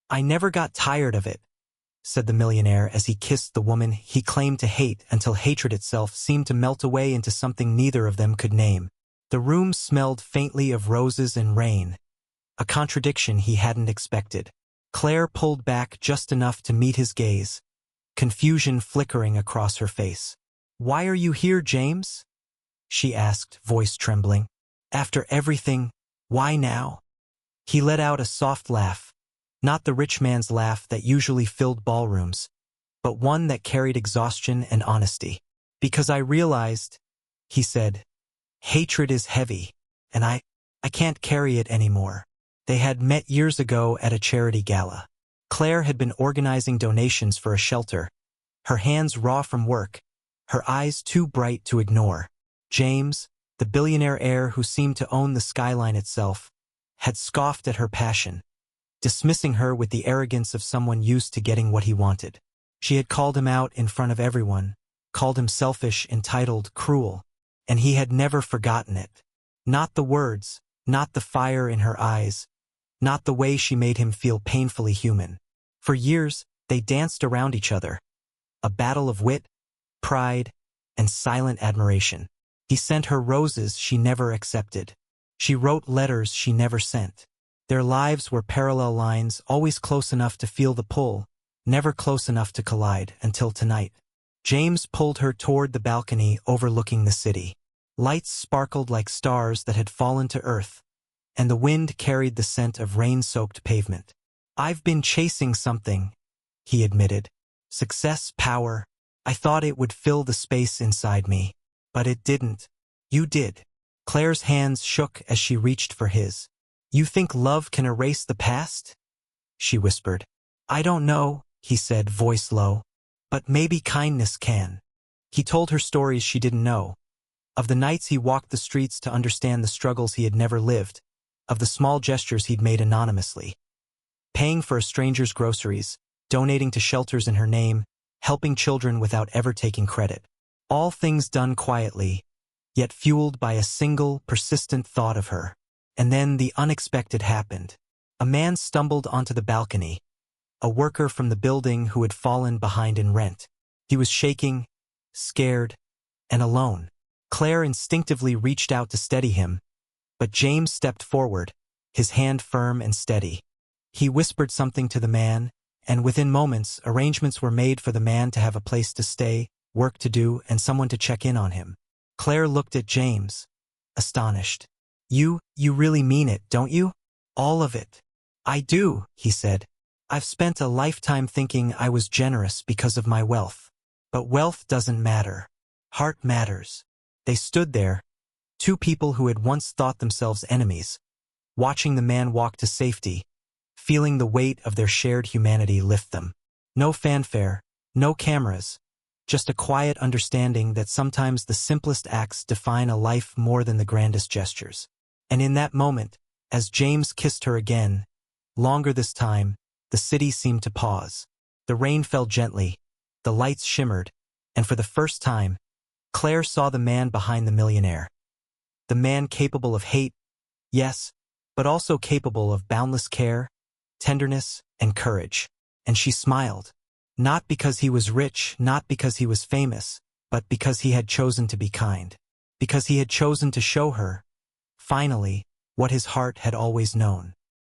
I never got tired of it, said the millionaire as he kissed the woman he claimed to hate until hatred itself seemed to melt away into something neither of them could name. The room smelled faintly of roses and rain, a contradiction he hadn't expected. Claire pulled back just enough to meet his gaze, confusion flickering across her face. "Why are you here, James?" she asked, voice trembling. "After everything, why now?" He let out a soft laugh, not the rich man's laugh that usually filled ballrooms, but one that carried exhaustion and honesty. "Because I realized," he said, "hatred is heavy, and I can't carry it anymore." They had met years ago at a charity gala. Claire had been organizing donations for a shelter, her hands raw from work, her eyes too bright to ignore. James, the billionaire heir who seemed to own the skyline itself, had scoffed at her passion, dismissing her with the arrogance of someone used to getting what he wanted. She had called him out in front of everyone, called him selfish, entitled, cruel, and he had never forgotten it. Not the words, not the fire in her eyes, not the way she made him feel painfully human. For years, they danced around each other, a battle of wit, pride, and silent admiration. He sent her roses she never accepted. She wrote letters she never sent. Their lives were parallel lines, always close enough to feel the pull, never close enough to collide, until tonight. James pulled her toward the balcony overlooking the city. Lights sparkled like stars that had fallen to earth, and the wind carried the scent of rain-soaked pavement. "I've been chasing something," he admitted. "Success, power. I thought it would fill the space inside me. But it didn't. You did." Claire's hands shook as she reached for his. "You think love can erase the past?" she whispered. "I don't know," he said, voice low. "But maybe kindness can." He told her stories she didn't know, of the nights he walked the streets to understand the struggles he had never lived, of the small gestures he'd made anonymously. Paying for a stranger's groceries, donating to shelters in her name, helping children without ever taking credit. All things done quietly, yet fueled by a single, persistent thought of her. And then the unexpected happened. A man stumbled onto the balcony, a worker from the building who had fallen behind in rent. He was shaking, scared, and alone. Claire instinctively reached out to steady him, but James stepped forward, his hand firm and steady. He whispered something to the man, and within moments, arrangements were made for the man to have a place to stay, work to do, and someone to check in on him. Claire looked at James, astonished. You really mean it, don't you? All of it." "I do," he said. "I've spent a lifetime thinking I was generous because of my wealth. But wealth doesn't matter. Heart matters." They stood there, two people who had once thought themselves enemies, watching the man walk to safety, feeling the weight of their shared humanity lift them. No fanfare, no cameras, just a quiet understanding that sometimes the simplest acts define a life more than the grandest gestures. And in that moment, as James kissed her again, longer this time, the city seemed to pause. The rain fell gently, the lights shimmered, and for the first time, Claire saw the man behind the millionaire. The man capable of hate, yes, but also capable of boundless care, tenderness, and courage. And she smiled. Not because he was rich, not because he was famous, but because he had chosen to be kind. Because he had chosen to show her, finally, what his heart had always known.